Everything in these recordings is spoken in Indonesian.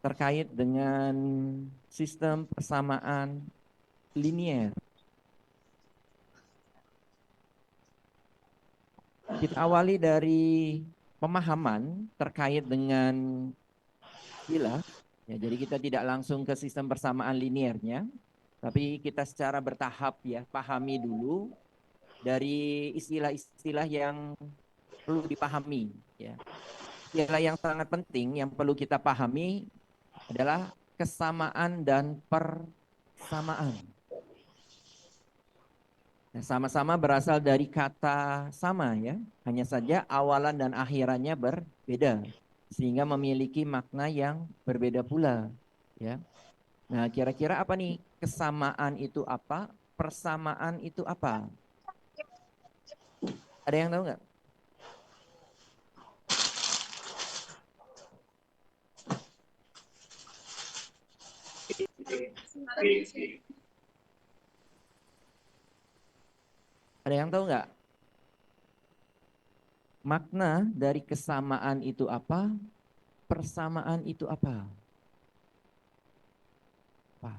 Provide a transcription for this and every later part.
terkait dengan sistem persamaan linier. Kita awali dari pemahaman terkait dengan istilah. Ya, jadi kita tidak langsung ke sistem persamaan liniernya, tapi kita secara bertahap ya pahami dulu dari istilah-istilah yang perlu dipahami. Ya. Istilah yang sangat penting yang perlu kita pahami adalah kesamaan dan persamaan. Nah, sama-sama berasal dari kata sama ya, hanya saja awalan dan akhirannya berbeda, sehingga memiliki makna yang berbeda pula. Ya. Nah, kira-kira apa nih kesamaan itu apa? Persamaan itu apa? Ada yang tahu nggak? Ada yang tahu nggak? Makna dari kesamaan itu apa? Persamaan itu apa? Apa?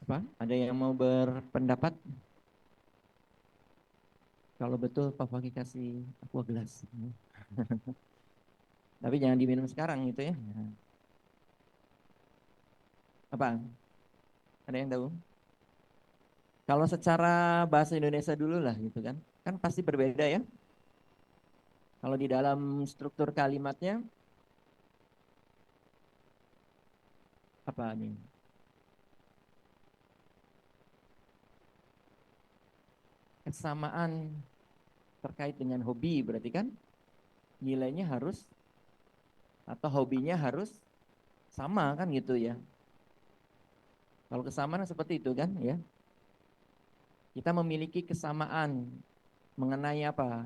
Apa? Ada yang mau berpendapat? Kalau betul, Pak Fakih kasih aqua gelas. Tapi jangan diminum sekarang gitu ya. Apa? Ada yang tahu? Kalau secara bahasa Indonesia dulu lah gitu kan. Kan pasti berbeda ya. Kalau di dalam struktur kalimatnya, apa nih? Kesamaan terkait dengan hobi berarti kan nilainya harus atau hobinya harus sama kan gitu ya. Kalau kesamaan seperti itu kan ya. Kita memiliki kesamaan mengenai apa?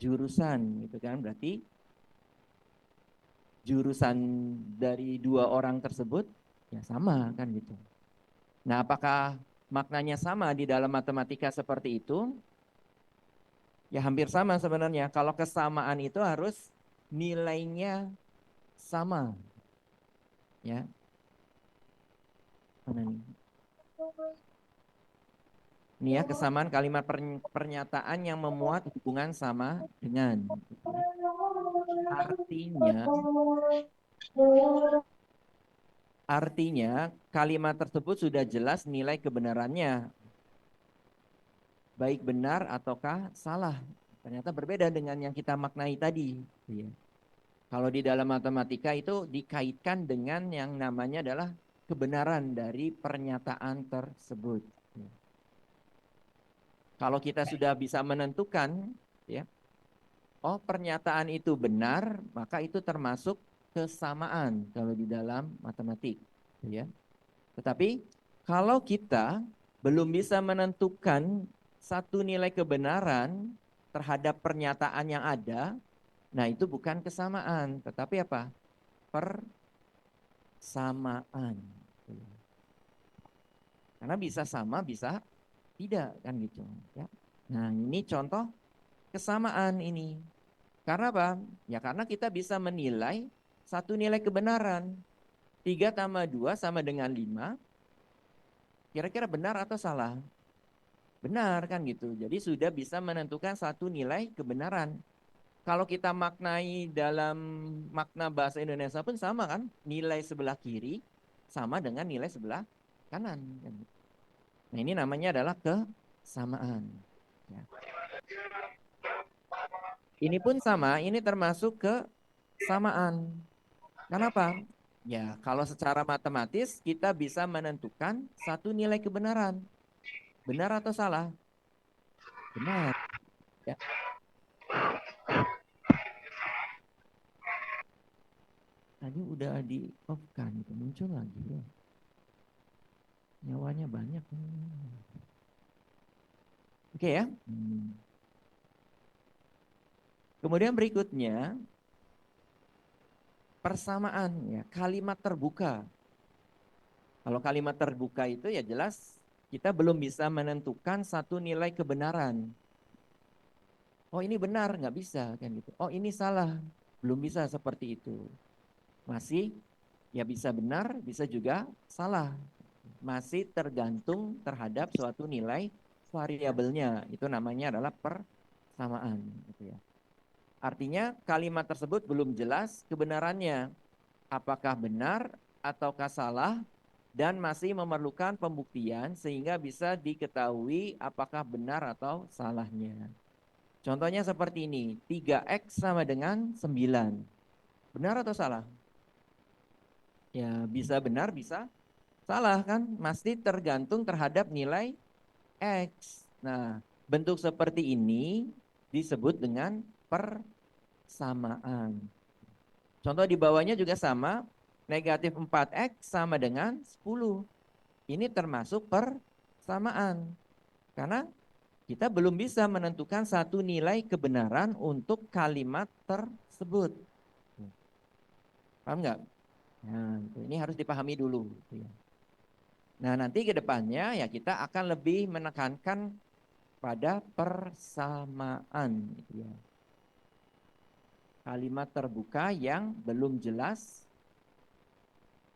Jurusan gitu kan. Berarti jurusan dari dua orang tersebut ya sama kan gitu. Nah, apakah maknanya sama di dalam matematika seperti itu? Ya hampir sama sebenarnya. Kalau kesamaan itu harus nilainya sama ya. Mana nih? Ini ya kesamaan kalimat pernyataan yang memuat hubungan sama dengan. Artinya, artinya kalimat tersebut sudah jelas nilai kebenarannya, baik benar ataukah salah. Ternyata berbeda dengan yang kita maknai tadi. Iya. Kalau di dalam matematika itu dikaitkan dengan yang namanya adalah kebenaran dari pernyataan tersebut. Kalau kita sudah bisa menentukan, ya, oh pernyataan itu benar, maka itu termasuk kesamaan kalau di dalam matematik, ya. Tetapi kalau kita belum bisa menentukan satu nilai kebenaran terhadap pernyataan yang ada, nah itu bukan kesamaan, tetapi apa? Persamaan. Karena bisa sama, bisa tidak kan gitu, ya. Nah, ini contoh kesamaan ini. Karena apa? Ya karena kita bisa menilai satu nilai kebenaran. 3 tambah 2 sama dengan 5. Kira-kira benar atau salah? Benar kan gitu. Jadi sudah bisa menentukan satu nilai kebenaran. Kalau kita maknai dalam makna bahasa Indonesia pun sama kan. Nilai sebelah kiri sama dengan nilai sebelah kanan. Nah ini namanya adalah kesamaan. Ya. Ini pun sama, ini termasuk kesamaan. Kenapa? Ya, kalau secara matematis kita bisa menentukan satu nilai kebenaran. Benar atau salah? Benar. Ya. Tadi udah di off kan, itu muncul lagi ya. Nyawanya banyak. Oke ya. Kemudian berikutnya persamaan ya, kalimat terbuka. Kalau kalimat terbuka itu ya jelas kita belum bisa menentukan satu nilai kebenaran. Oh ini benar, nggak bisa kan gitu. Oh ini salah, belum bisa seperti itu. Masih ya bisa benar, bisa juga salah. Masih tergantung terhadap suatu nilai variabelnya. Itu namanya adalah persamaan. Gitu ya. Artinya kalimat tersebut belum jelas kebenarannya. Apakah benar ataukah salah dan masih memerlukan pembuktian sehingga bisa diketahui apakah benar atau salahnya. Contohnya seperti ini, 3x sama dengan 9. Benar atau salah? Ya bisa benar, bisa salah kan? Masih tergantung terhadap nilai x. Nah, bentuk seperti ini disebut dengan persamaan. Contoh di bawahnya juga sama, negatif 4x sama dengan 10. Ini termasuk persamaan. Karena kita belum bisa menentukan satu nilai kebenaran untuk kalimat tersebut. Paham nggak? Nah, ini harus dipahami dulu. Nah, nanti ke depannya ya kita akan lebih menekankan pada persamaan. Kalimat terbuka yang belum jelas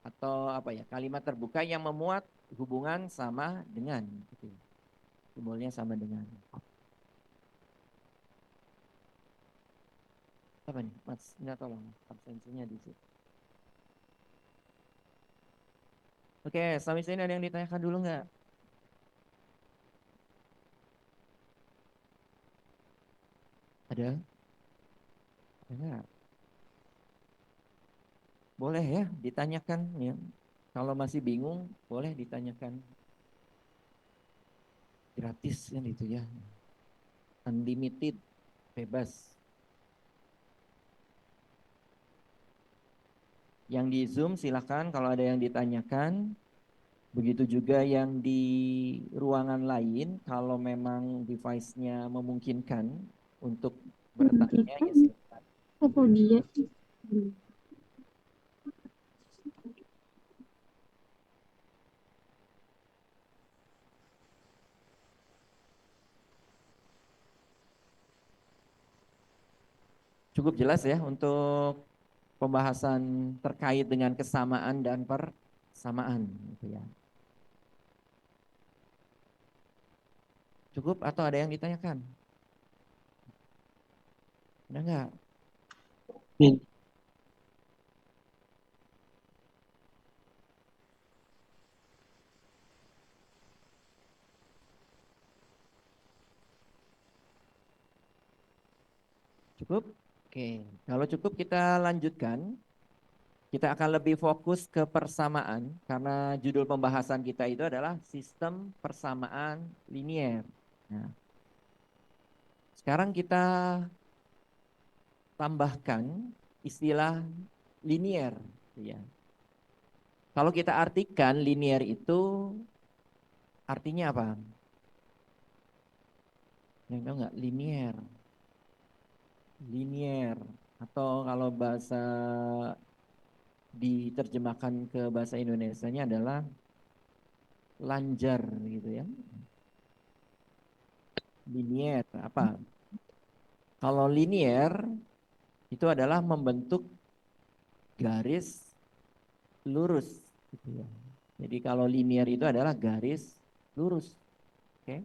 atau apa ya? Kalimat terbuka yang memuat hubungan sama dengan. Simbolnya sama dengan. Apa nih? Mas, minta tolong absensinya di situ. Oke, sampai sini ada yang ditanyakan dulu nggak? Ada? Ada nggak? Boleh ya ditanyakan ya. Kalau masih bingung, boleh ditanyakan. Gratis kan itu ya. Unlimited, bebas. Yang di Zoom silakan kalau ada yang ditanyakan. Begitu juga yang di ruangan lain, kalau memang device-nya memungkinkan untuk bertanya, ya silakan. Apa dia? Cukup jelas ya untuk pembahasan terkait dengan kesamaan dan persamaan. Gitu ya. Cukup atau ada yang ditanyakan? Ada nggak? Cukup? Oke, kalau cukup kita lanjutkan. Kita akan lebih fokus ke persamaan karena judul pembahasan kita itu adalah sistem persamaan linier. Nah, sekarang kita tambahkan istilah linier. Ya. Kalau kita artikan linier itu artinya apa? Yang tahu nggak? Linier. Linier. Atau kalau bahasa diterjemahkan ke bahasa Indonesianya adalah lanjar gitu ya. Linier apa? Kalau linier itu adalah membentuk garis lurus gitu ya. Jadi kalau linier itu adalah garis lurus. Oke.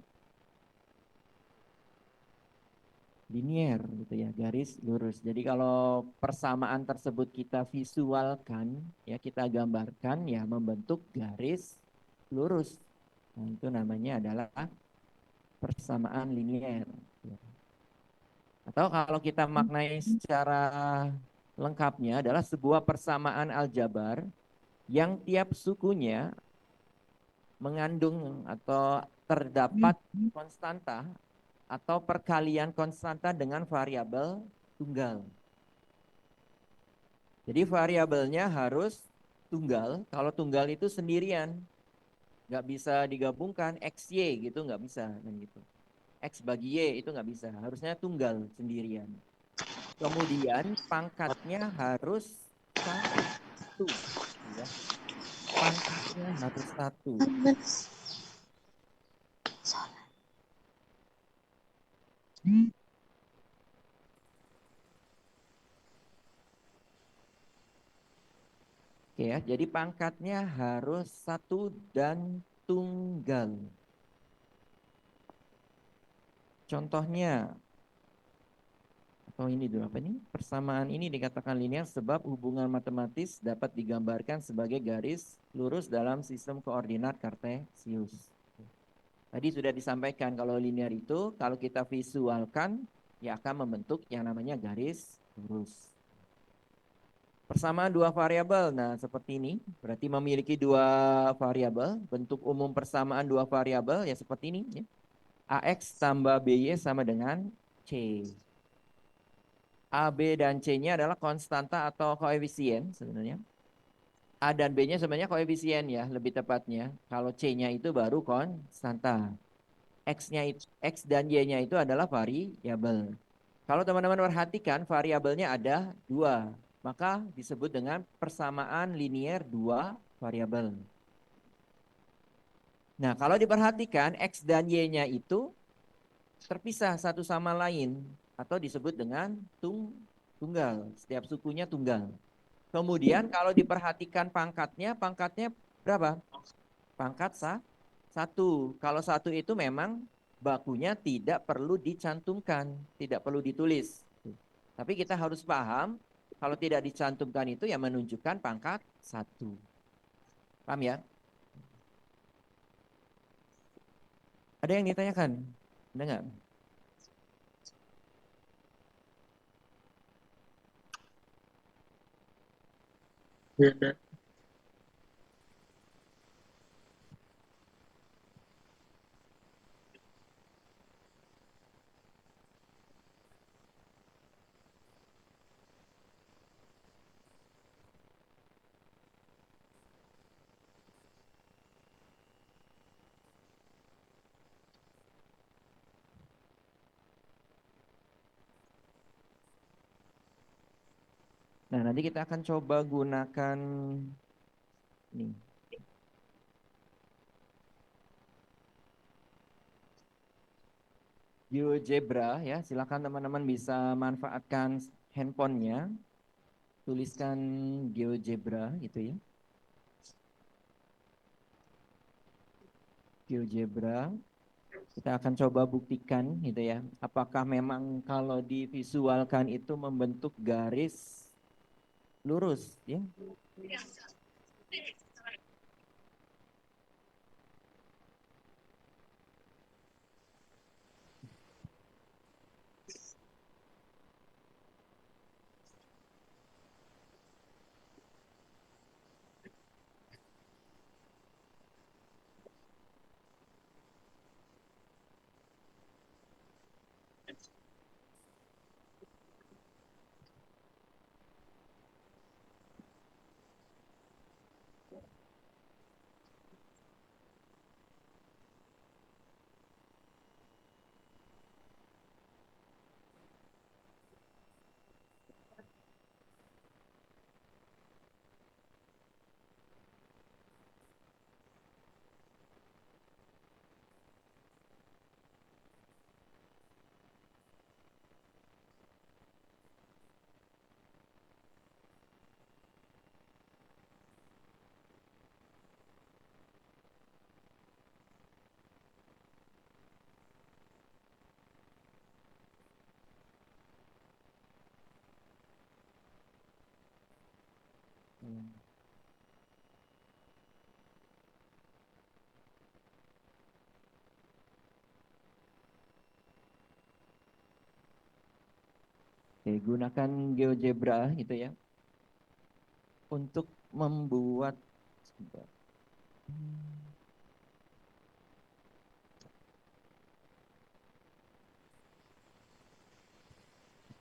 Linier gitu ya, garis lurus. Jadi kalau persamaan tersebut kita visualkan, ya kita gambarkan ya membentuk garis lurus. Nah, itu namanya adalah persamaan linier. Atau kalau kita maknai secara lengkapnya adalah sebuah persamaan aljabar yang tiap sukunya mengandung atau terdapat konstanta atau perkalian konstanta dengan variabel tunggal. Jadi variabelnya harus tunggal. Kalau tunggal itu sendirian, nggak bisa digabungkan x y gitu, nggak bisa kan gitu. X bagi y itu nggak bisa, harusnya tunggal sendirian. Kemudian pangkatnya harus 1, ya. Pangkat 101. Oke ya, jadi pangkatnya harus satu dan tunggal. Contohnya, atau ini dulu apa ini? Persamaan ini dikatakan linear sebab hubungan matematis dapat digambarkan sebagai garis lurus dalam sistem koordinat kartesius. Tadi sudah disampaikan kalau linear itu kalau kita visualkan ya akan membentuk yang namanya garis lurus. Persamaan dua variabel. Nah, seperti ini. Berarti memiliki dua variabel. Bentuk umum persamaan dua variabel ya seperti ini. Ya. AX tambah BY sama dengan C. A, B, dan C-nya adalah konstanta atau koefisien sebenarnya. A dan B-nya sebenarnya koefisien ya, lebih tepatnya. Kalau C-nya itu baru konstanta. X dan Y-nya itu adalah variabel. Kalau teman-teman perhatikan variabelnya ada dua, maka disebut dengan persamaan linear dua variabel. Nah, kalau diperhatikan X dan Y-nya itu terpisah satu sama lain atau disebut dengan tunggal. Setiap sukunya tunggal. Kemudian kalau diperhatikan pangkatnya, pangkatnya berapa? Pangkat satu. Kalau satu itu memang bakunya tidak perlu dicantumkan, tidak perlu ditulis. Tapi kita harus paham, kalau tidak dicantumkan itu ya menunjukkan pangkat satu. Paham ya? Ada yang ditanyakan? Ada nggak? Ya, Nah, nanti kita akan coba gunakan ini. GeoGebra ya, silakan teman-teman bisa manfaatkan handphonenya, tuliskan GeoGebra gitu ya. GeoGebra. Kita akan coba buktikan gitu ya. Apakah memang kalau divisualkan itu membentuk garis lurus ya. Oke, gunakan GeoGebra gitu ya untuk membuat sebentar.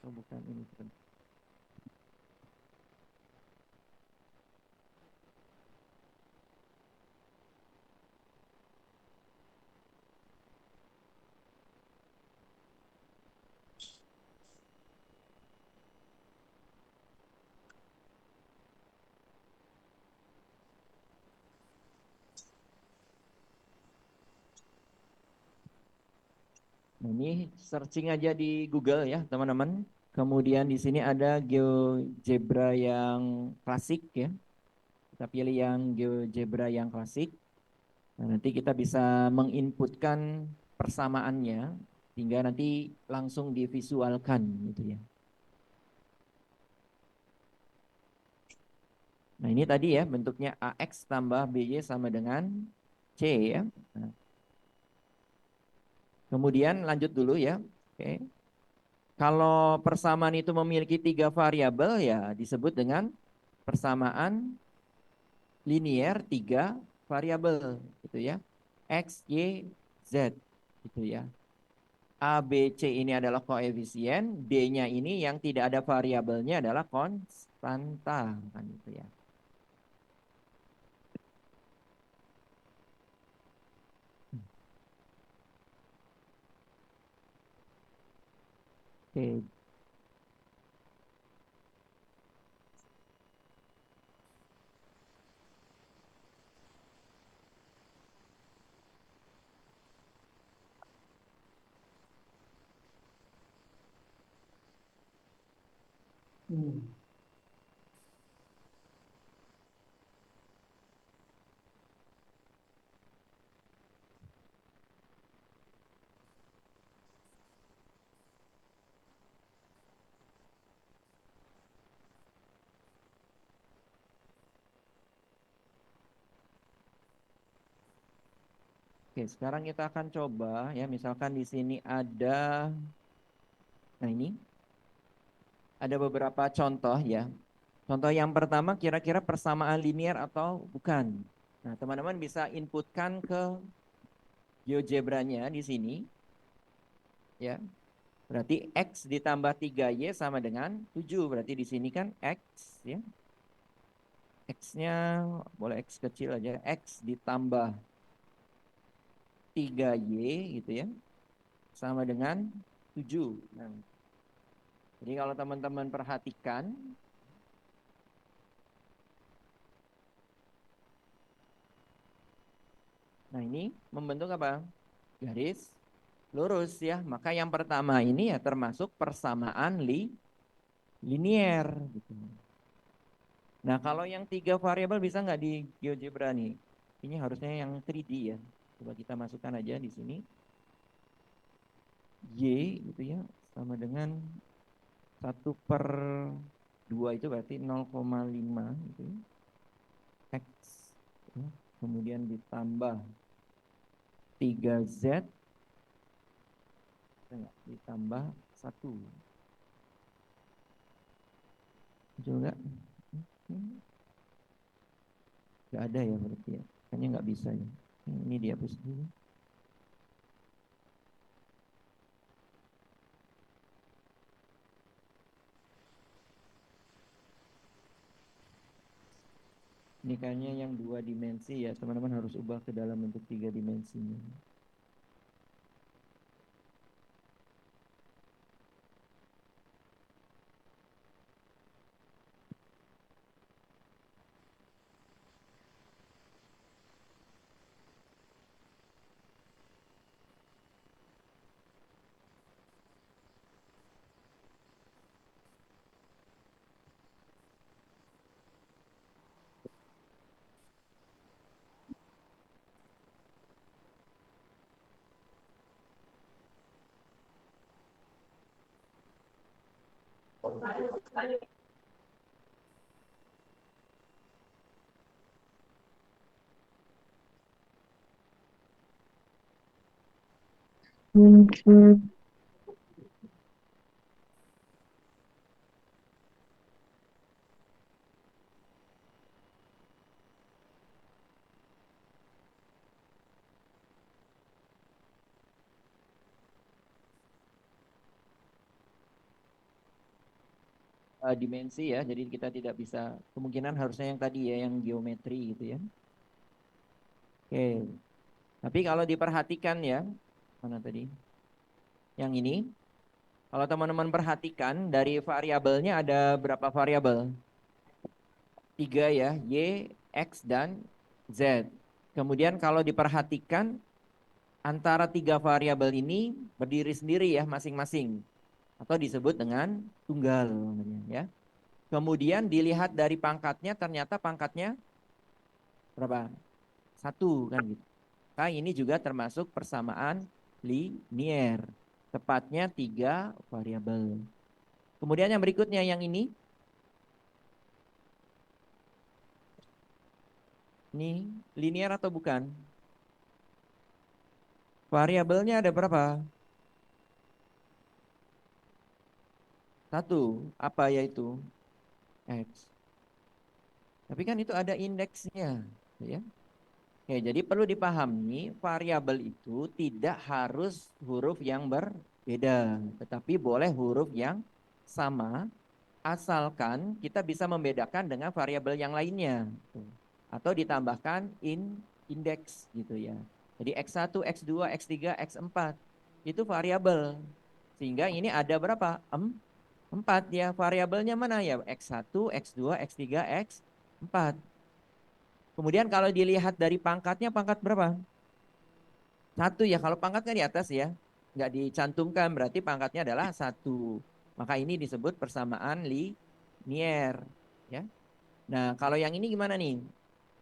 Oh, bukan ini sebentar. Nah, ini searching aja di Google ya, teman-teman. Kemudian di sini ada GeoGebra yang klasik ya. Kita pilih yang GeoGebra yang klasik. Nah, nanti kita bisa menginputkan persamaannya hingga nanti langsung divisualkan gitu ya. Nah, ini tadi ya bentuknya AX tambah BY sama dengan C ya. Nah, kemudian lanjut dulu ya. Oke. Kalau persamaan itu memiliki 3 variabel ya disebut dengan persamaan linier 3 variabel gitu ya. X, Y, Z gitu ya. A, B, C ini adalah koefisien, D-nya ini yang tidak ada variabelnya adalah konstanta kan gitu ya. Oke. Hmm. Oke, sekarang kita akan coba ya, misalkan di sini ada, nah ini ada beberapa contoh ya. Contoh yang pertama kira-kira persamaan linear atau bukan. Nah, teman-teman bisa inputkan ke GeoGebra-nya di sini ya. Berarti X ditambah 3Y sama dengan 7. Berarti di sini kan X ya. X-nya boleh X kecil aja. X ditambah 3Y gitu ya. Sama dengan 7. Nah, jadi kalau teman-teman perhatikan, nah ini membentuk apa? Garis lurus ya. Maka yang pertama ini ya termasuk persamaan linier gitu. Nah, kalau yang 3 variabel bisa nggak di GeoGebra nih? Ini harusnya yang 3D ya. Coba kita masukkan aja di sini. Y gitu ya, sama dengan 1/2 itu berarti 0,5 gitu ya. X ya. Kemudian ditambah 3Z ditambah 1. Muncul nggak? Nggak ada ya berarti ya. Kayaknya nggak bisa ya. Ini dihapus dulu. Ini kayaknya yang 2 dimensi ya, teman-teman harus ubah ke dalam bentuk 3 dimensinya. Dimensi ya, jadi kita tidak bisa, kemungkinan harusnya yang tadi ya, yang geometri gitu ya. Oke, tapi kalau diperhatikan ya, mana tadi? Yang ini, kalau teman-teman perhatikan dari variabelnya ada berapa variabel? 3 ya, Y, X, dan Z. Kemudian kalau diperhatikan antara tiga variabel ini berdiri sendiri ya masing-masing atau disebut dengan tunggal ya. Kemudian dilihat dari pangkatnya, ternyata pangkatnya berapa? Satu kan gitu. Nah, ini juga termasuk persamaan linier. Tepatnya tiga variabel. Kemudian yang berikutnya yang ini linier atau bukan? Variabelnya ada berapa? Satu. Apa yaitu? X. Tapi kan itu ada indeksnya, ya. Oke, jadi perlu dipahami variabel itu tidak harus huruf yang berbeda, tetapi boleh huruf yang sama, asalkan kita bisa membedakan dengan variabel yang lainnya. Atau ditambahkan indeks gitu ya. Jadi X1, X2, X3, X4 itu variabel. Sehingga ini ada berapa? 4 ya. Variabelnya mana ya? X1, X2, X3, X4. Kemudian kalau dilihat dari pangkatnya, pangkat berapa? Satu ya. Kalau pangkatnya di atas ya, nggak dicantumkan, berarti pangkatnya adalah satu. Maka ini disebut persamaan linier. Ya. Nah, kalau yang ini gimana nih?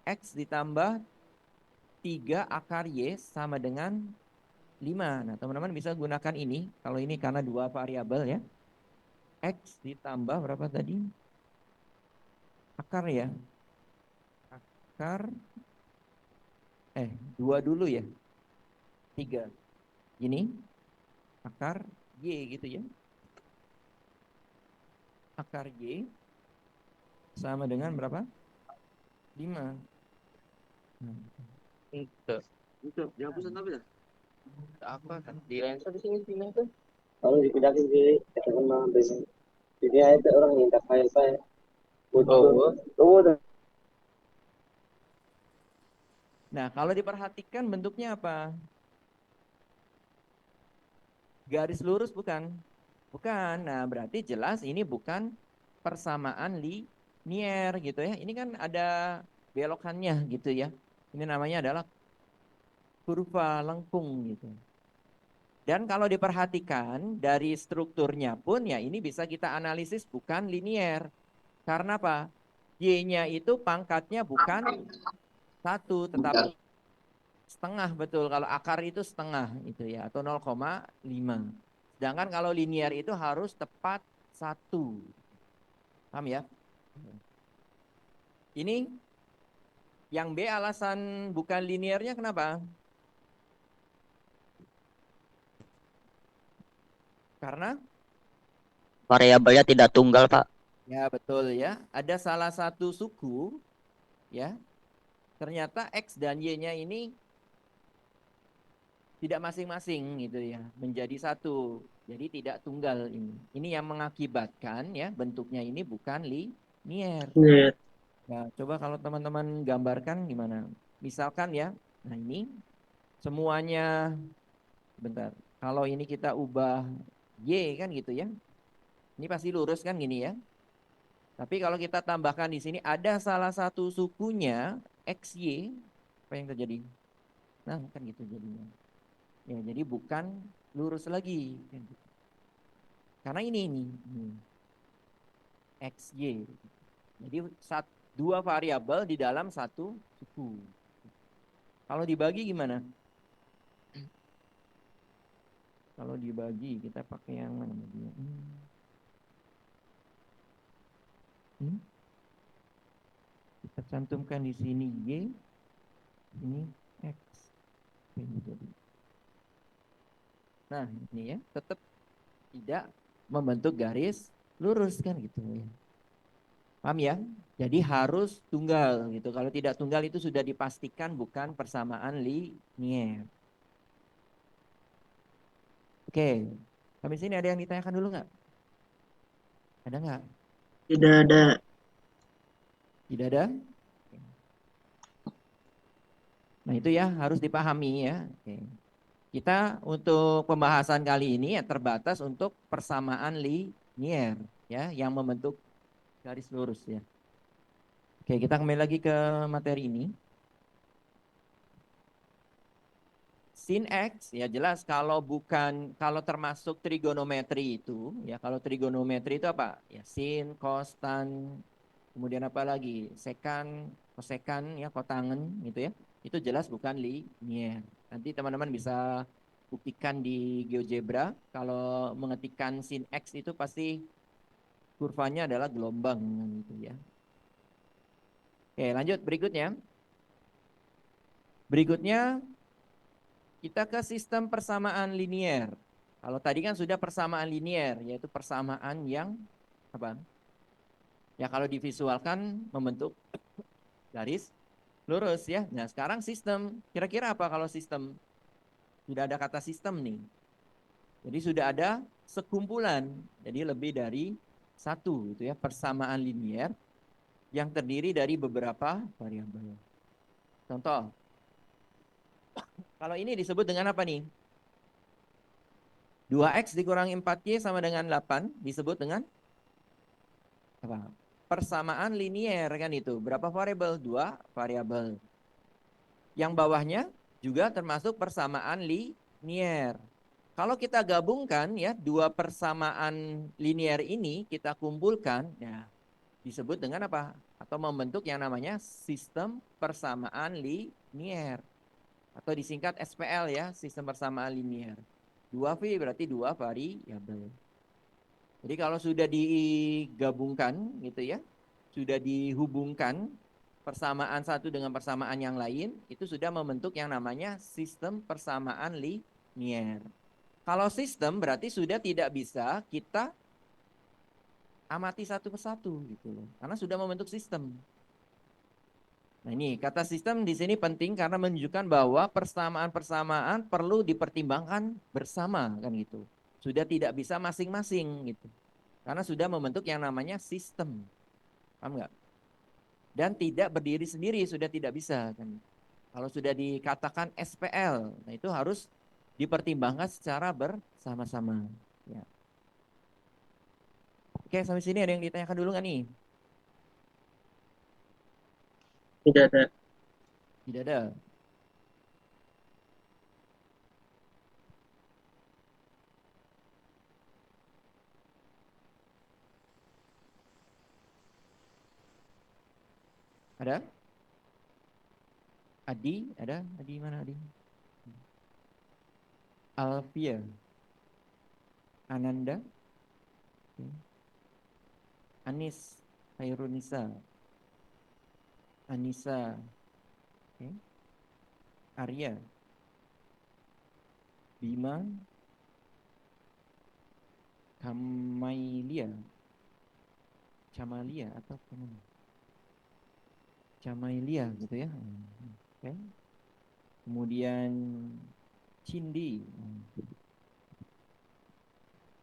X ditambah 3 akar Y sama dengan 5. Nah, teman-teman bisa gunakan ini. Kalau ini karena dua variabel ya. X ditambah berapa tadi? Akar ya. Akar, 2 dulu ya. 3. Ini akar Y gitu ya. Akar Y sama dengan berapa? 5. Nah, Itu. Itu, dihapus tapi dah. Apa kan? Di lensa di sini tuh. Kalau dipindahin di teman basic. Jadi ada orang yang minta file-file. Oh, Oh, udah. Nah, kalau diperhatikan bentuknya apa? Garis lurus bukan? Bukan. Nah, berarti jelas ini bukan persamaan linier gitu ya. Ini kan ada belokannya gitu ya. Ini namanya adalah kurva lengkung gitu. Dan kalau diperhatikan dari strukturnya pun ya ini bisa kita analisis bukan linier. Karena apa? Y-nya itu pangkatnya bukan satu tetapi setengah betul. Kalau akar itu setengah itu ya atau 0,5. Sedangkan kalau linier itu harus tepat satu. Paham ya? Ini yang B alasan bukan liniernya kenapa? Karena variabelnya tidak tunggal, Pak. ya betul ya, ada salah satu suku ya, ternyata X dan Y-nya ini tidak masing-masing gitu ya, menjadi satu. Jadi tidak tunggal ini. Ini yang mengakibatkan ya bentuknya ini bukan linier. Iya. Nah, coba kalau teman-teman gambarkan gimana? Misalkan ya, nah ini semuanya bentar. Kalau ini kita ubah Y kan gitu ya. Ini pasti lurus kan gini ya. Tapi kalau kita tambahkan di sini ada salah satu sukunya XY, apa yang terjadi? Nah, kan gitu jadinya. Ya, jadi bukan lurus lagi. Karena ini XY. Jadi dua variabel di dalam satu suku. Kalau dibagi gimana? Kalau dibagi kita pakai yang mana? Kita cantumkan di sini Y, ini X. Nah, ini ya, tetap tidak membentuk garis lurus kan gitu ya. Paham ya? Jadi harus tunggal gitu. Kalau tidak tunggal itu sudah dipastikan bukan persamaan linier. Oke, sampai sini ada yang ditanyakan dulu nggak? Ada nggak? Tidak ada. Tidak ada? Nah itu ya harus dipahami ya. Oke. Kita untuk pembahasan kali ini ya terbatas untuk persamaan linier ya yang membentuk garis lurus ya. Oke, kita kembali lagi ke materi ini. sin X ya jelas kalau kalau termasuk trigonometri itu ya kalau trigonometri itu apa? Ya sin, cos, tan, kemudian apa lagi? Sekan, kosekan ya kotangen gitu ya. Itu jelas bukan linear. Nanti teman-teman bisa buktikan di GeoGebra kalau mengetikkan sin X itu pasti kurvanya adalah gelombang gitu ya. Oke, lanjut berikutnya. Berikutnya kita ke sistem persamaan linier. Kalau tadi kan sudah persamaan linier, yaitu persamaan yang apa? Ya kalau divisualkan membentuk garis lurus ya. Nah sekarang sistem, kira-kira apa kalau sistem? Sudah ada kata sistem nih. Jadi sudah ada sekumpulan, jadi lebih dari satu itu ya persamaan linier yang terdiri dari beberapa variabel. Contoh, kalau ini disebut dengan apa nih? 2x dikurangi 4y sama dengan 8 disebut dengan apa? Persamaan linier kan itu. Berapa variabel? 2 variabel. Yang bawahnya juga termasuk persamaan linier. Kalau kita gabungkan ya dua persamaan linier ini kita kumpulkan ya disebut dengan apa? Atau membentuk yang namanya sistem persamaan linier atau disingkat SPL ya, sistem persamaan linier. 2V berarti 2 variabel. Jadi kalau sudah digabungkan gitu ya, sudah dihubungkan persamaan satu dengan persamaan yang lain, itu sudah membentuk yang namanya sistem persamaan linier. Kalau sistem berarti sudah tidak bisa kita amati satu persatu gitu loh, karena sudah membentuk sistem. Nah ini kata sistem di sini penting karena menunjukkan bahwa persamaan-persamaan perlu dipertimbangkan bersama kan gitu. Sudah tidak bisa masing-masing gitu. Karena sudah membentuk yang namanya sistem. Paham nggak? Dan tidak berdiri sendiri sudah tidak bisa kan. Kalau sudah dikatakan SPL, nah itu harus dipertimbangkan secara bersama-sama. Ya. Oke, sampai sini ada yang ditanyakan dulu nggak nih? Tidak ada. Tidak ada. Ada? Adi? Ada? Adi mana Adi? Alfia? Ananda? Oke. Anis? Hairunisa? Anissa? Oke. Arya? Bima? Kamailia? Camalia atau apa namanya? Camailia gitu ya. Oke. Kemudian Cindi.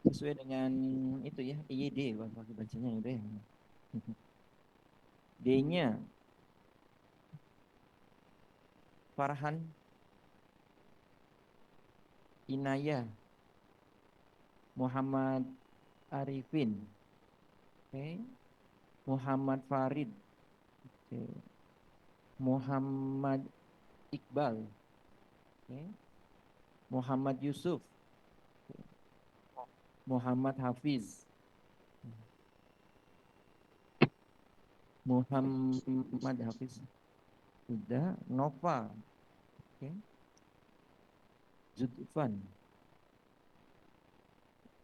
Sesuai dengan itu ya, IYD waktu bacanya itu ya. D-nya Farhan, Inayah, Muhammad Arifin, oke. Muhammad Farid, oke. Muhammad Iqbal, oke. Muhammad Yusuf, Muhammad Hafiz, Muhammad Hafiz, sudah. Nova, oke. Zulfan,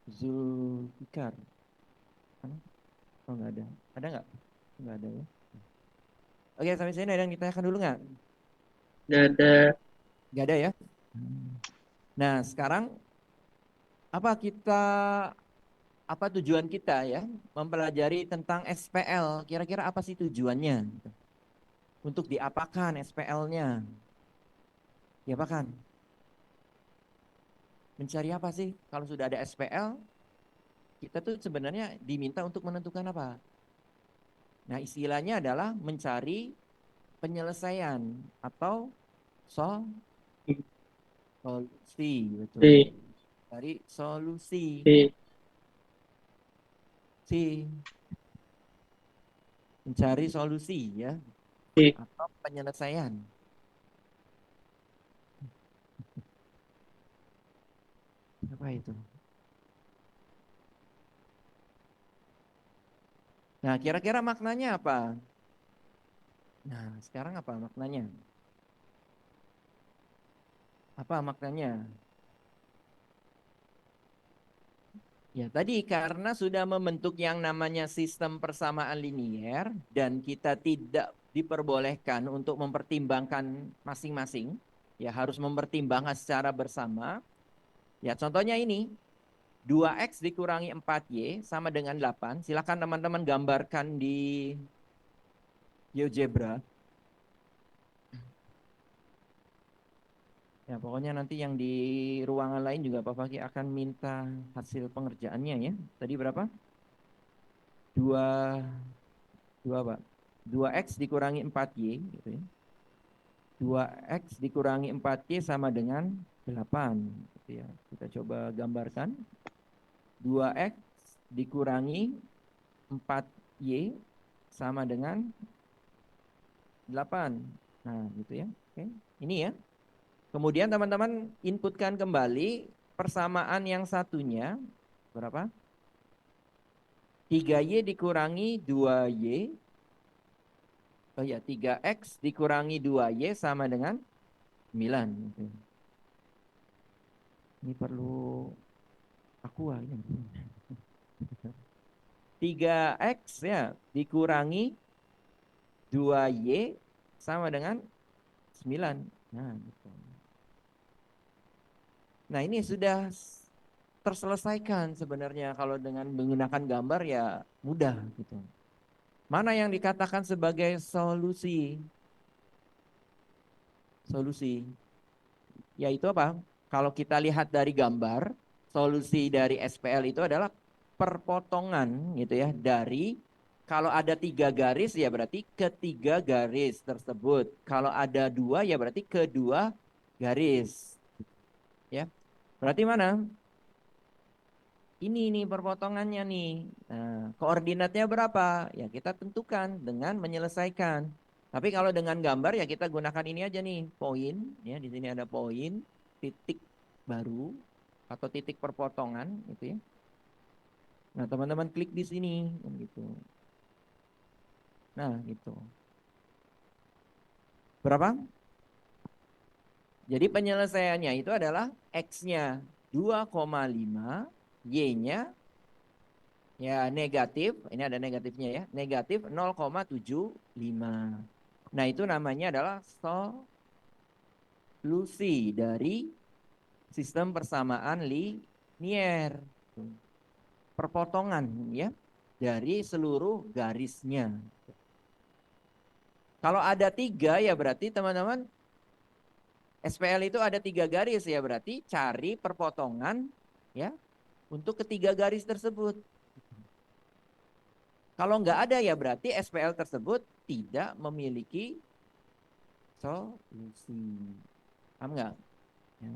Zulfikar, mana? Oh nggak ada, nggak? Nggak ada ya. Oke sampai sini ada yang ditanyakan dulu nggak? Tidak ada. Nggak ada ya. Nah sekarang apa tujuan kita ya mempelajari tentang SPL? Kira-kira apa sih tujuannya? Untuk diapakan SPL-nya? Diapakan? Mencari apa sih? Kalau sudah ada SPL, kita tuh sebenarnya diminta untuk menentukan apa? Nah istilahnya adalah mencari penyelesaian atau solusi, betul. B. Cari solusi. B. C. Mencari solusi ya B. atau penyelesaian. Apa itu? Nah, kira-kira maknanya apa? Nah, sekarang apa maknanya? Apa maknanya? Ya, tadi karena sudah membentuk yang namanya sistem persamaan linier dan kita tidak diperbolehkan untuk mempertimbangkan masing-masing, ya harus mempertimbangkan secara bersama. Ya, contohnya ini, 2x dikurangi 4y sama dengan 8. Silakan teman-teman gambarkan di GeoGebra. Ya, pokoknya nanti yang di ruangan lain juga Pak Fakih akan minta hasil pengerjaannya ya. Tadi berapa? 2 Pak. 2x dikurangi 4y gitu ya. 2x dikurangi 4y sama dengan 8 gitu ya. Kita coba gambarkan. 2x dikurangi 4y sama dengan 8. Nah, gitu ya. Oke. Ini ya. Kemudian teman-teman inputkan kembali persamaan yang satunya berapa? 3y dikurangi 2y. Oh ya, 3x dikurangi 2y sama dengan 9. Gitu. Ini perlu aqua ini. 3x ya dikurangi 2y sama dengan 9. Nah, gitu. Nah, ini sudah terselesaikan sebenarnya kalau dengan menggunakan gambar ya mudah gitu. Mana yang dikatakan sebagai solusi? Solusi. Yaitu apa? Kalau kita lihat dari gambar, solusi dari SPL itu adalah perpotongan gitu ya dari kalau ada 3 garis ya berarti ketiga garis tersebut. Kalau ada 2 ya berarti kedua garis. Ya. Berarti mana? Ini nih perpotongannya nih. Nah, koordinatnya berapa? Ya kita tentukan dengan menyelesaikan. Tapi kalau dengan gambar ya kita gunakan ini aja nih, poin. Ya di sini ada poin, titik baru atau titik perpotongan, gitu ya. Nah teman-teman klik di sini, gitu. Nah gitu. Berapa? Jadi penyelesaiannya itu adalah x-nya 2,5, y-nya ya negatif, ini ada negatifnya ya, negatif 0,75. Nah itu namanya adalah solusi dari sistem persamaan linier. Perpotongan ya dari seluruh garisnya. Kalau ada 3 ya berarti teman-teman SPL itu ada 3 garis ya berarti cari perpotongan ya untuk ketiga garis tersebut. Kalau nggak ada ya berarti SPL tersebut tidak memiliki solusi. Paham nggak? Ya.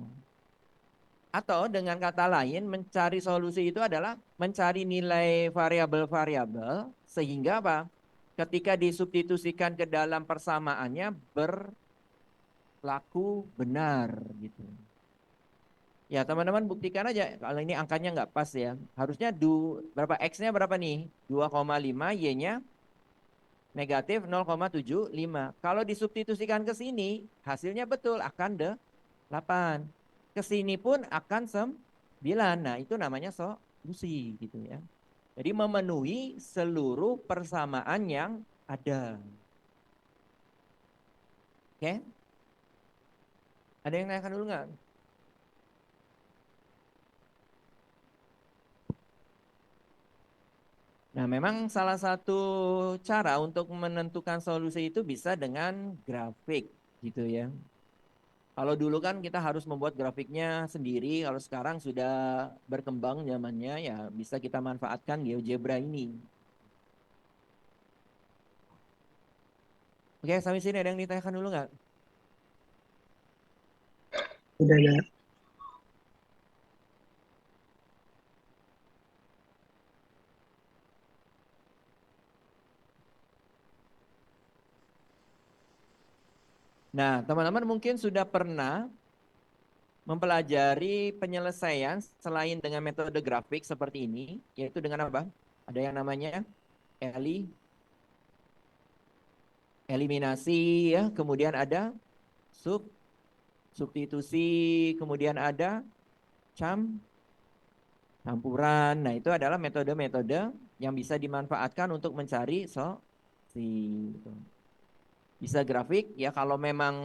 Atau dengan kata lain mencari solusi itu adalah mencari nilai variabel-variabel sehingga apa? Ketika disubstitusikan ke dalam persamaannya berlaku benar gitu. Ya teman-teman buktikan aja kalau ini angkanya nggak pas ya. Harusnya berapa X-nya berapa nih? 2,5, Y-nya negatif 0,75. Kalau disubstitusikan ke sini, hasilnya betul akan 8. Ke sini pun akan 9. Nah, itu namanya solusi gitu ya. Jadi memenuhi seluruh persamaan yang ada. Oke? Ada yang tanyakan dulu nggak? Nah, memang salah satu cara untuk menentukan solusi itu bisa dengan grafik gitu ya. Kalau dulu kan kita harus membuat grafiknya sendiri, kalau sekarang sudah berkembang zamannya ya bisa kita manfaatkan GeoGebra ini. Oke, sampai sini ada yang ditanyakan dulu nggak? Udah ada. Nah, teman-teman mungkin sudah pernah mempelajari penyelesaian selain dengan metode grafik seperti ini, yaitu dengan apa? Ada yang namanya eliminasi ya, kemudian ada substitusi, kemudian ada campuran. Nah, itu adalah metode-metode yang bisa dimanfaatkan untuk mencari solusi. Bisa grafik ya, kalau memang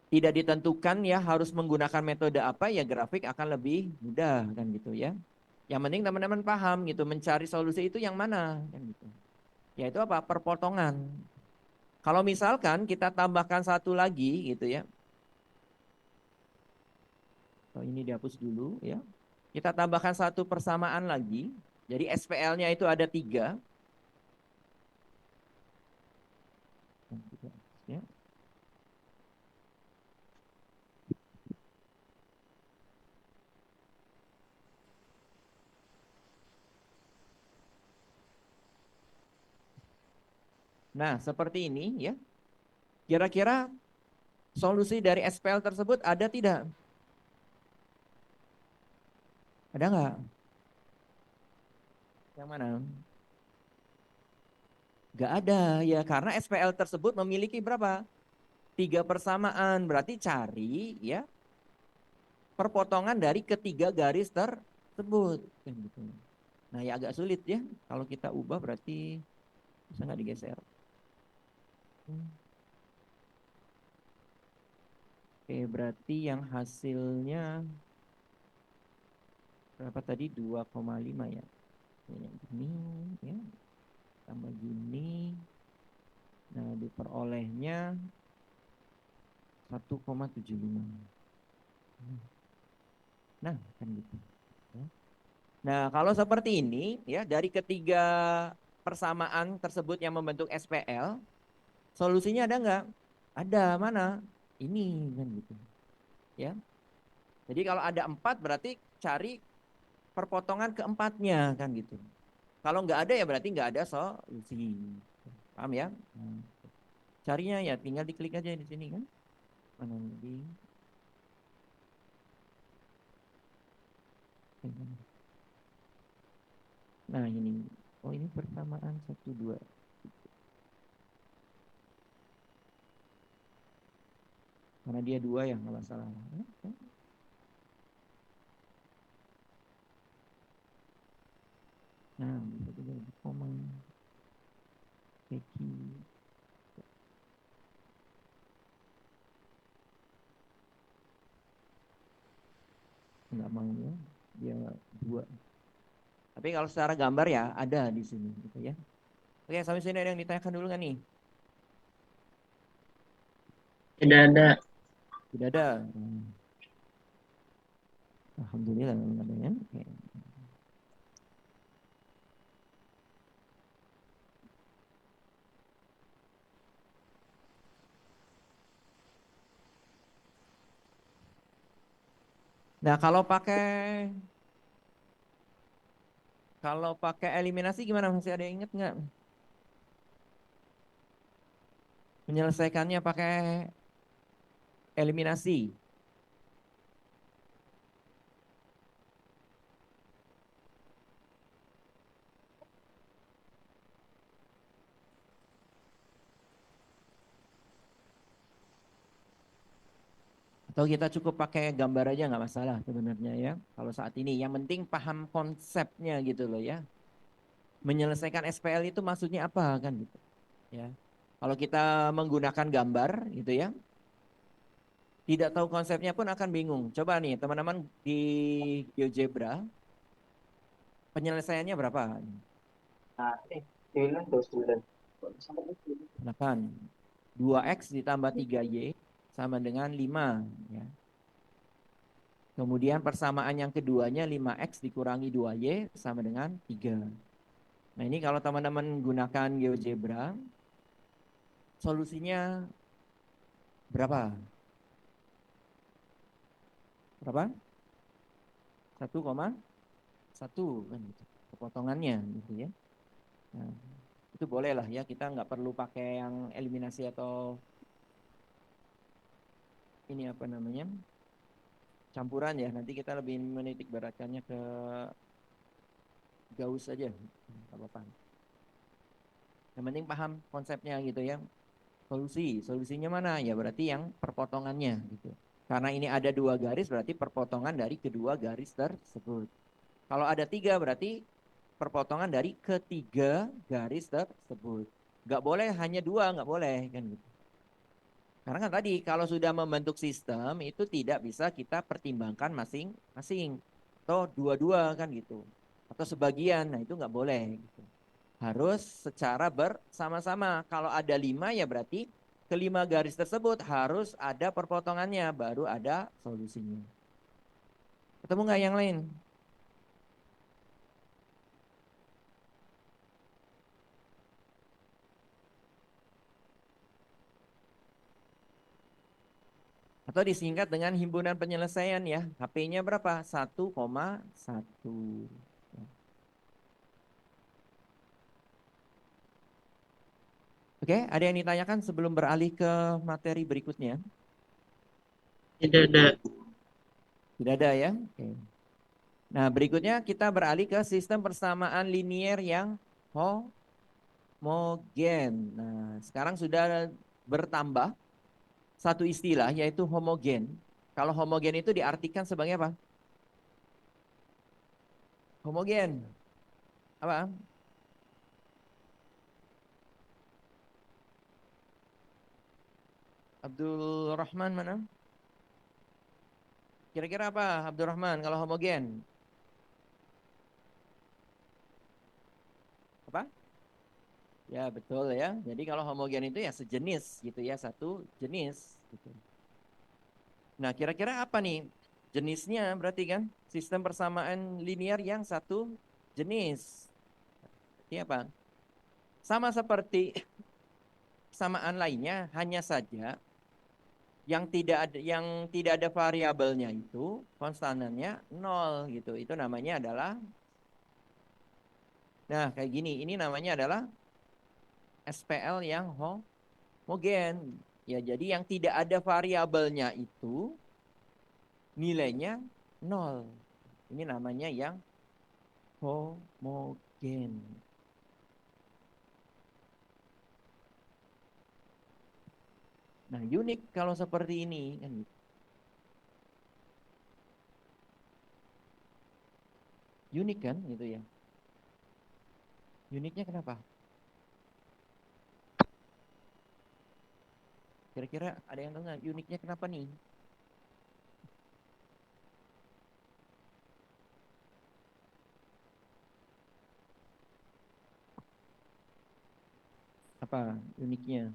tidak ditentukan ya harus menggunakan metode apa, ya grafik akan lebih mudah kan gitu ya. Yang penting teman-teman paham gitu, mencari solusi itu yang mana kan gitu. Yaitu apa? Perpotongan. Kalau misalkan kita tambahkan satu lagi gitu ya. Oh, ini dihapus dulu ya. Kita tambahkan satu persamaan lagi. Jadi SPL-nya itu ada 3. Ya. Nah, seperti ini ya. Kira-kira solusi dari SPL tersebut ada tidak? Ada nggak? Yang mana? Nggak ada ya, karena SPL tersebut memiliki berapa? 3 persamaan. Berarti cari ya perpotongan dari ketiga garis tersebut. Kan gitu. Nah, ya agak sulit ya. Kalau kita ubah berarti bisa nggak digeser? Oke, berarti yang hasilnya berapa tadi? 2,5 ya. Yang ini ya, tambah gini. Nah, diperolehnya 1,75. Nah, kan gitu. Nah, kalau seperti ini ya, dari ketiga persamaan tersebut yang membentuk SPL, solusinya ada nggak? Ada, mana? Ini kan gitu. Ya. Jadi kalau ada 4 berarti cari perpotongan keempatnya kan gitu. Kalau nggak ada ya berarti nggak ada solusi. Paham ya? Nah, carinya ya tinggal diklik aja di sini kan. Mana di Nah ini, oh ini persamaan 1, 2. Karena dia 2 ya nggak salah. Nah bisa juga di koma. Peki. Nggak mau ya, dia 2. Tapi kalau secara gambar ya ada di sini gitu ya. Oke, sampai sini ada yang ditanyakan dulu nggak nih? Tidak ada. Tidak ada. Alhamdulillah nggak ada ya. Oke. Nah, kalau pakai eliminasi gimana? Masih ada yang ingat nggak? Menyelesaikannya pakai eliminasi. Atau kita cukup pakai gambar aja nggak masalah sebenarnya ya. Kalau saat ini, yang penting paham konsepnya gitu loh ya. Menyelesaikan SPL itu maksudnya apa kan gitu ya. Kalau kita menggunakan gambar gitu ya, tidak tahu konsepnya pun akan bingung. Coba nih teman-teman di GeoGebra, penyelesaiannya berapa? Nah, 9 Silakan. 2x ditambah 3y sama dengan 5 ya. Kemudian persamaan yang keduanya 5x dikurangi 2y sama dengan 3. Nah, ini kalau teman-teman gunakan GeoGebra, solusinya berapa? Berapa? 1,1 kan gitu. Kepotongannya gitu ya. Nah, itu boleh lah ya, kita nggak perlu pakai yang eliminasi atau ini apa namanya, campuran ya. Nanti kita lebih menitik beratkannya ke Gauss saja, nggak apa-apa. Yang penting paham konsepnya gitu ya. Solusinya mana? Ya berarti yang perpotongannya gitu. Karena ini ada 2 garis, berarti perpotongan dari kedua garis tersebut. Kalau ada 3 berarti perpotongan dari ketiga garis tersebut. Nggak boleh hanya 2, nggak boleh kan gitu. Karena kan tadi kalau sudah membentuk sistem itu tidak bisa kita pertimbangkan masing-masing atau dua-dua kan gitu. Atau sebagian, nah itu nggak boleh gitu. Harus secara bersama-sama. Kalau ada 5 ya berarti kelima garis tersebut harus ada perpotongannya, baru ada solusinya. Ketemu nggak yang lain? Atau disingkat dengan himpunan penyelesaian ya. HP-nya berapa? 1,1. Oke, ada yang ditanyakan sebelum beralih ke materi berikutnya? Tidak ada. Tidak ada ya? Oke. Nah, berikutnya kita beralih ke sistem persamaan linier yang homogen. Nah, sekarang sudah bertambah satu istilah yaitu homogen. Kalau homogen itu diartikan sebagai apa? Homogen. Apa? Abdul Rahman mana? Kira-kira apa Abdul Rahman kalau homogen? Apa? Ya betul ya. Jadi kalau homogen itu ya sejenis gitu ya, satu jenis gitu. Nah, kira-kira apa nih jenisnya berarti kan? Sistem persamaan linear yang satu jenis. Ini apa? Sama seperti persamaan lainnya, hanya saja yang tidak ada variabelnya itu konstanannya nol gitu. Itu namanya adalah, nah kayak gini. Ini namanya adalah SPL yang homogen. Ya, jadi yang tidak ada variabelnya itu nilainya nol. Ini namanya yang homogen. Nah, unik kalau seperti ini kan gitu. Unik kan gitu ya. Uniknya kenapa? Kira-kira ada yang tahu nggak uniknya kenapa nih? Apa uniknya?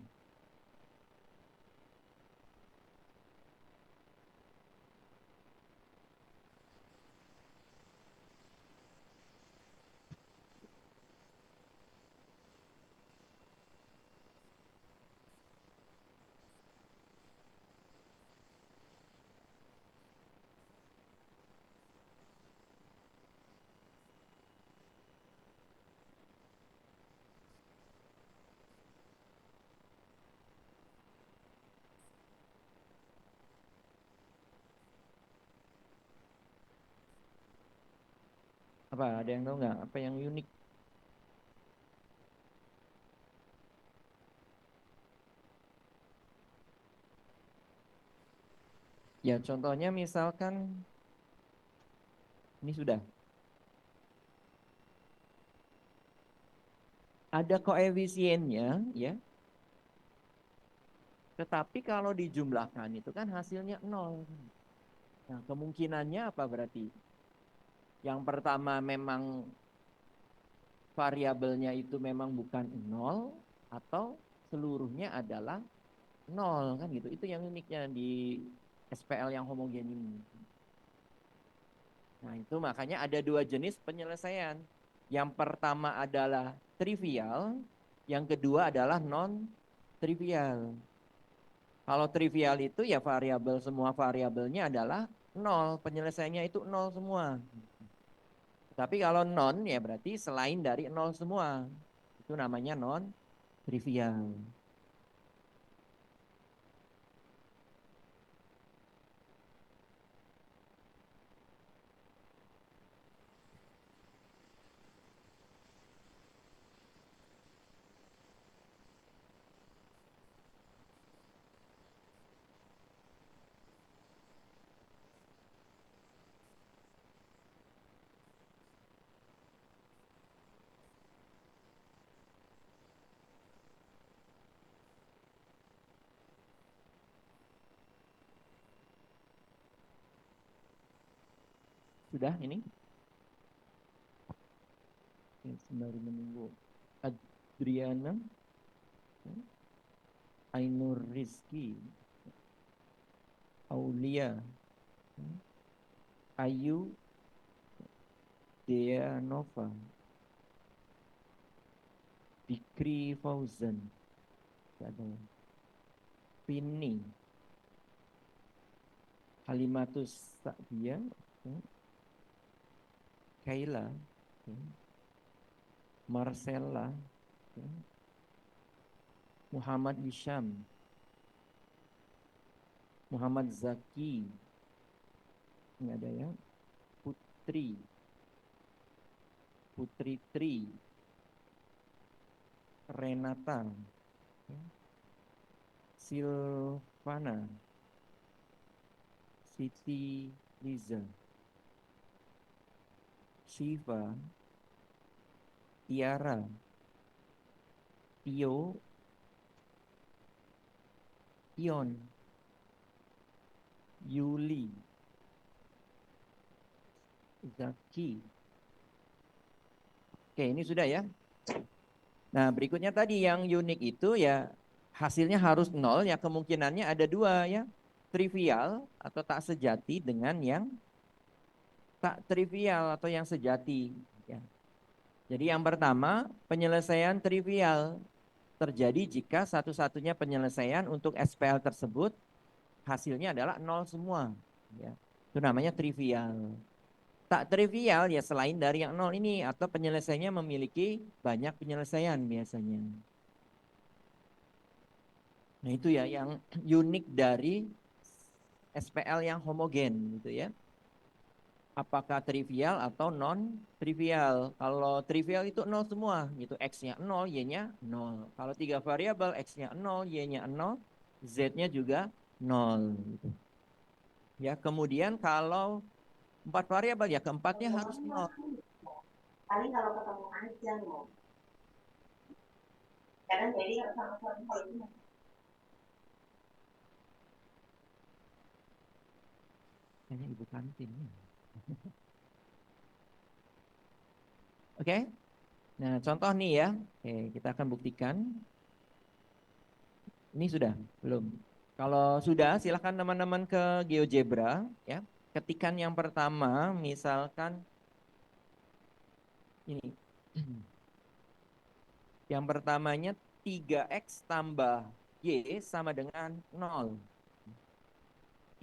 Apa ada yang tahu nggak? Apa yang unik? Ya contohnya misalkan ini sudah ada koefisiennya ya. Tetapi kalau dijumlahkan itu kan hasilnya nol. Nah, kemungkinannya apa berarti? Yang pertama memang variabelnya itu memang bukan nol atau seluruhnya adalah nol kan gitu. Itu yang uniknya di SPL yang homogen ini. Nah, itu makanya ada 2 jenis penyelesaian. Yang pertama adalah trivial, yang kedua adalah non trivial. Kalau trivial itu ya variabel, semua variabelnya adalah nol, penyelesaiannya itu nol semua. Tapi kalau non ya berarti selain dari nol semua. Itu namanya non trivial. Sudah ini? Sembari menunggu Adriana, Ainur Rizki, Aulia, Ayu, Dea Nova, Fikri Fauzan, Pini, Halimatus Sa'dia, Kayla, Marcella, Muhammad Hisham, Muhammad Zaki, ini ada ya, Putri, Putri Tri, Renata, Silvana, Siti Liza, Shiva, Tiara, Tio, Ion, Yuli, Zaki. Oke, ini sudah ya. Nah, berikutnya tadi yang unik itu ya hasilnya harus nol, ya kemungkinannya ada dua ya. Trivial atau tak sejati dengan yang tak trivial atau yang sejati. Ya. Jadi yang pertama, penyelesaian trivial terjadi jika satu-satunya penyelesaian untuk SPL tersebut hasilnya adalah nol semua. Ya. Itu namanya trivial. Tak trivial ya selain dari yang nol ini atau penyelesaiannya memiliki banyak penyelesaian biasanya. Nah itu ya yang unik dari SPL yang homogen gitu ya. Apakah trivial atau non trivial? Kalau trivial itu nol semua gitu, X-nya 0, Y-nya 0. Kalau 3 variabel X-nya 0, Y-nya 0, Z-nya juga 0 gitu. Ya, kemudian kalau 4 variabel ya keempatnya harus 0. Paling kalau ketemu aja loh. Kadang jadi kalau sama kalau itu Kayaknya ibu kantin. Oke. Nah, contoh nih ya. Oke, kita akan buktikan. Ini sudah belum? Kalau sudah, silahkan teman-teman ke GeoGebra ya. Ketikan yang pertama, misalkan ini. Yang pertamanya 3X tambah Y sama dengan 0.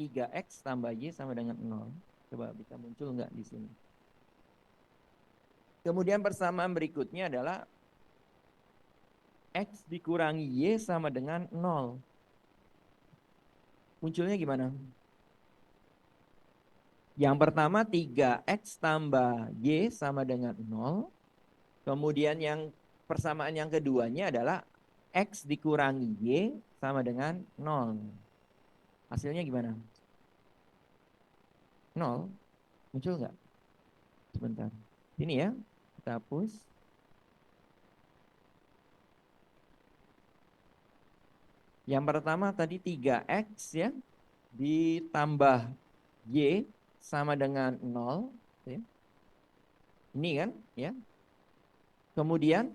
3X tambah Y sama dengan 0. Coba bisa muncul nggak di sini? Kemudian persamaan berikutnya adalah X dikurangi Y sama dengan 0. Munculnya gimana? Yang pertama 3X tambah Y sama dengan 0. Kemudian yang persamaan yang keduanya adalah X dikurangi Y sama dengan 0. Hasilnya gimana? 0. Muncul nggak? Sebentar. Ini ya, kita hapus. Yang pertama tadi 3X ya, ditambah Y sama dengan 0. Ya. Ini kan ya. Kemudian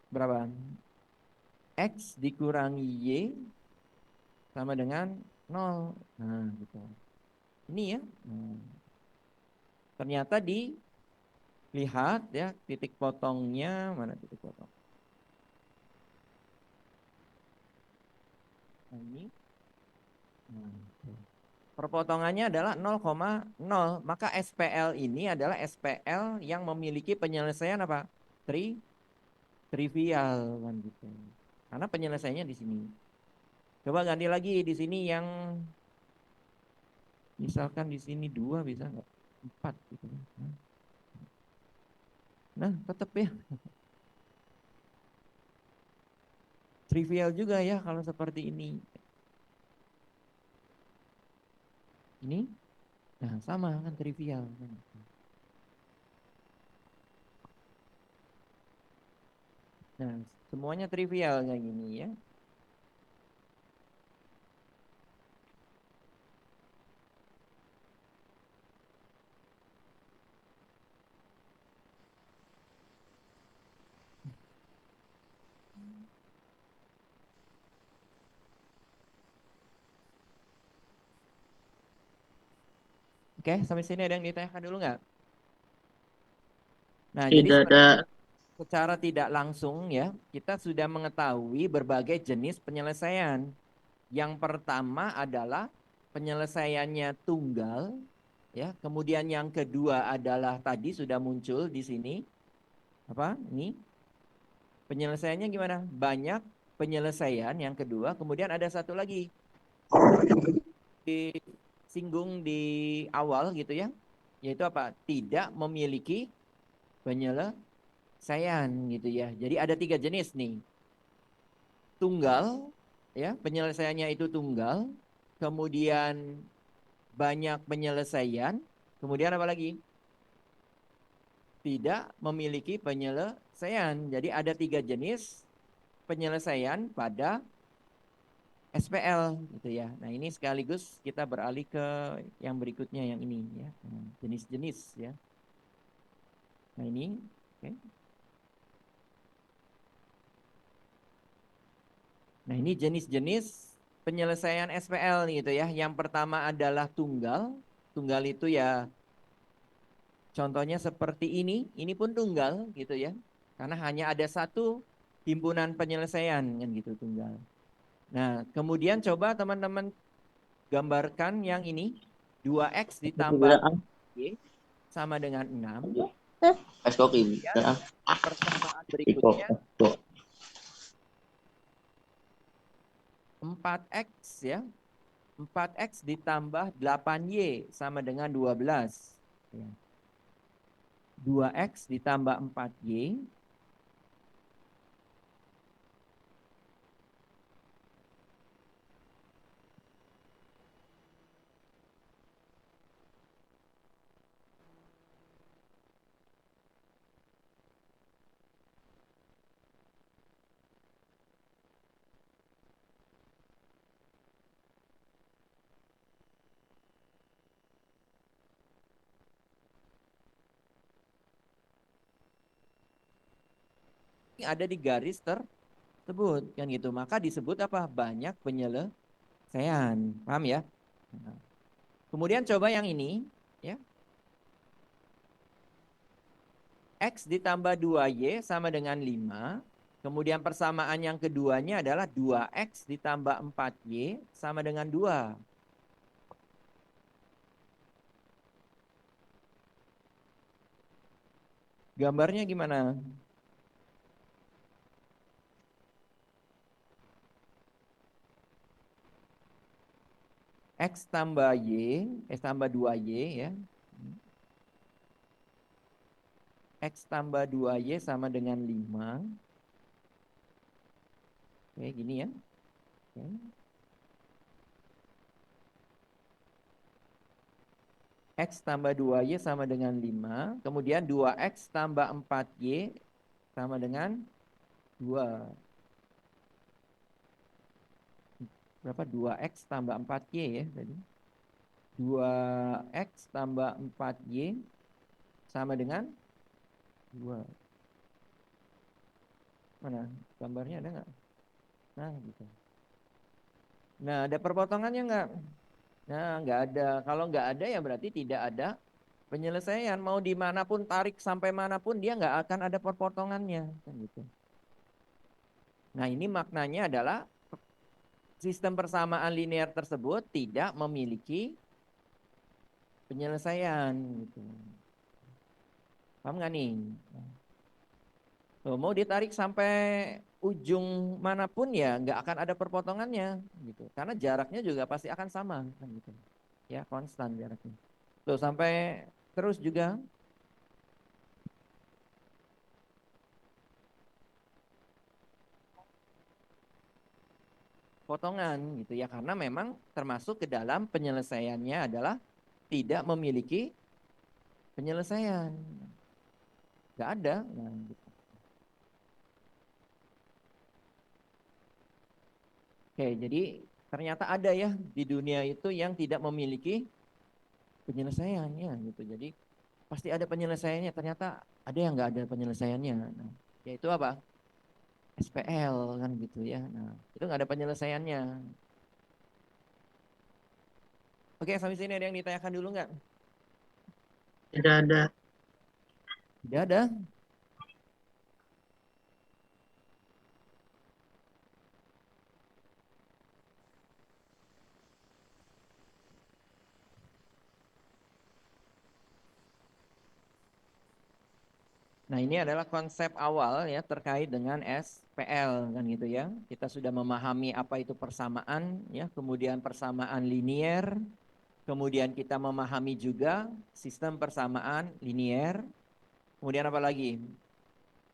berapa? X dikurangi Y sama dengan 0. Nah, gitu. Ini ya. Ternyata dilihat ya titik potongnya, mana titik potong? Nah, ini. Perpotongannya adalah 0,0. Maka SPL ini adalah SPL yang memiliki penyelesaian apa? Trivial kan gitu. Karena penyelesaiannya di sini. Coba ganti lagi di sini yang misalkan di sini 2 bisa nggak? 4 gitu. Nah, tetap ya. Trivial juga ya kalau seperti ini. Ini, nah sama kan trivial. Nah, semuanya trivial kayak gini ya. Oke, sampai sini ada yang ditanyakan dulu nggak? Nah, jadi Tidak ada. secara tidak langsung ya, kita sudah mengetahui berbagai jenis penyelesaian. Yang pertama adalah penyelesaiannya tunggal, ya. Kemudian yang kedua adalah tadi sudah muncul di sini. Apa? Ini penyelesaiannya gimana? Banyak penyelesaian yang kedua. Kemudian ada satu lagi disinggung di awal gitu ya, yaitu apa? Tidak memiliki penyelesaian gitu ya. Jadi ada 3 jenis nih. Tunggal, ya, penyelesaiannya itu tunggal. Kemudian banyak penyelesaian. Kemudian apa lagi? Tidak memiliki penyelesaian. Jadi ada 3 jenis penyelesaian pada SPL gitu ya. Nah, ini sekaligus kita beralih ke yang berikutnya yang ini ya. Jenis-jenis ya. Nah, ini oke. Nah, ini jenis-jenis penyelesaian SPL gitu ya. Yang pertama adalah tunggal. Tunggal itu ya contohnya seperti ini pun tunggal gitu ya. Karena hanya ada satu himpunan penyelesaian kan gitu tunggal. Nah, kemudian coba teman-teman gambarkan yang ini. 2X ditambah Y sama dengan 6. Es kopi. Ya, persamaan berikutnya 4X ya. 4X ditambah 8Y sama dengan 12. Ya. 2X ditambah 4Y ada di garis tersebut kan gitu. Maka disebut apa? Banyak penyelesaian. Paham ya? Nah, kemudian coba yang ini ya. X ditambah 2Y sama dengan 5. Kemudian persamaan yang keduanya adalah 2X ditambah 4Y sama dengan 2. Gambarnya gimana? X tambah Y, X tambah 2Y ya. X tambah 2Y sama dengan 5. Oke, gini ya. Oke. X tambah 2Y sama dengan 5. Kemudian 2X tambah 4Y sama dengan 2. Berapa? 2X tambah 4Y ya tadi. 2X tambah 4Y sama dengan 2. Mana? Gambarnya ada nggak? Nah, gitu. Nah, ada perpotongannya nggak? Nah, nggak ada. Kalau nggak ada ya berarti tidak ada penyelesaian. Mau dimanapun tarik sampai manapun dia nggak akan ada perpotongannya. Kan gitu. Nah, ini maknanya adalah sistem persamaan linear tersebut tidak memiliki penyelesaian. Gitu. Paham nggak nih? Tuh, mau ditarik sampai ujung manapun ya nggak akan ada perpotongannya gitu. Karena jaraknya juga pasti akan sama kan gitu. Ya, konstan jaraknya. Tuh sampai terus juga potongan gitu ya karena memang termasuk ke dalam penyelesaiannya adalah tidak memiliki penyelesaian. Nggak ada. Nah, gitu. Oke, jadi ternyata ada ya di dunia itu yang tidak memiliki penyelesaiannya gitu. Jadi pasti ada penyelesaiannya. Ternyata ada yang nggak ada penyelesaiannya. Nah, yaitu apa? SPL kan gitu ya. Nah, itu nggak ada penyelesaiannya. Oke, sampai sini ada yang ditanyakan dulu nggak? Tidak ada. Tidak ada. Nah, ini adalah konsep awal ya terkait dengan SPL kan gitu ya. Kita sudah memahami apa itu persamaan ya, kemudian persamaan linier, kemudian kita memahami juga sistem persamaan linier. Kemudian apa lagi?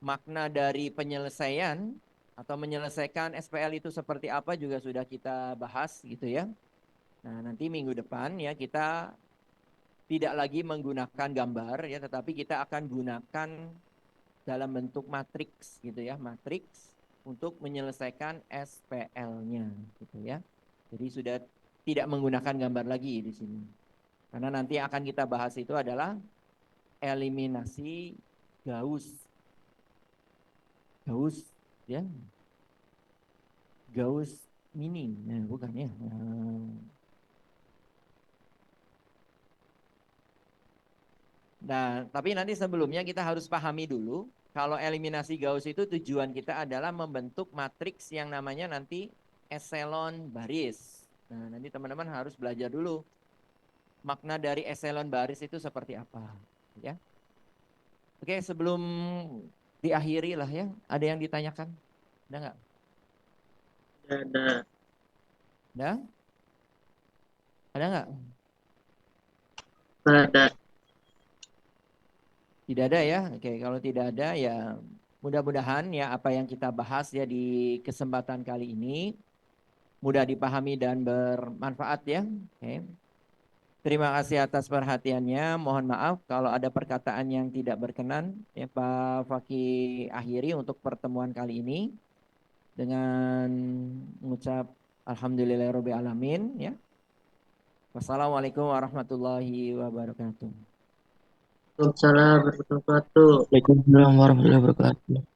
Makna dari penyelesaian atau menyelesaikan SPL itu seperti apa juga sudah kita bahas gitu ya. Nah, nanti minggu depan ya kita tidak lagi menggunakan gambar ya, tetapi kita akan gunakan dalam bentuk matriks gitu ya, matriks untuk menyelesaikan SPL-nya gitu ya. Jadi sudah tidak menggunakan gambar lagi di sini. Karena nanti akan kita bahas itu adalah eliminasi Gauss. Gauss ya. Gauss mini. Nah, bukan ya. Nah, tapi nanti sebelumnya kita harus pahami dulu kalau eliminasi Gauss itu tujuan kita adalah membentuk matriks yang namanya nanti eselon baris. Nah, nanti teman-teman harus belajar dulu makna dari eselon baris itu seperti apa, ya. Oke, sebelum diakhiri lah ya, ada yang ditanyakan? Ada nggak? Tidak ada. Ada? Ada nggak? Tidak ada. Tidak ada ya. Oke, kalau tidak ada ya mudah-mudahan ya apa yang kita bahas ya di kesempatan kali ini mudah dipahami dan bermanfaat ya. Oke. Terima kasih atas perhatiannya. Mohon maaf kalau ada perkataan yang tidak berkenan ya Pak Fakih akhiri untuk pertemuan kali ini dengan mengucap alhamdulillahirabbil alamin ya. Wassalamualaikum warahmatullahi wabarakatuh. Waalaikumsalam warahmatullahi wabarakatuh. Waalaikumsalam warahmatullahi wabarakatuh.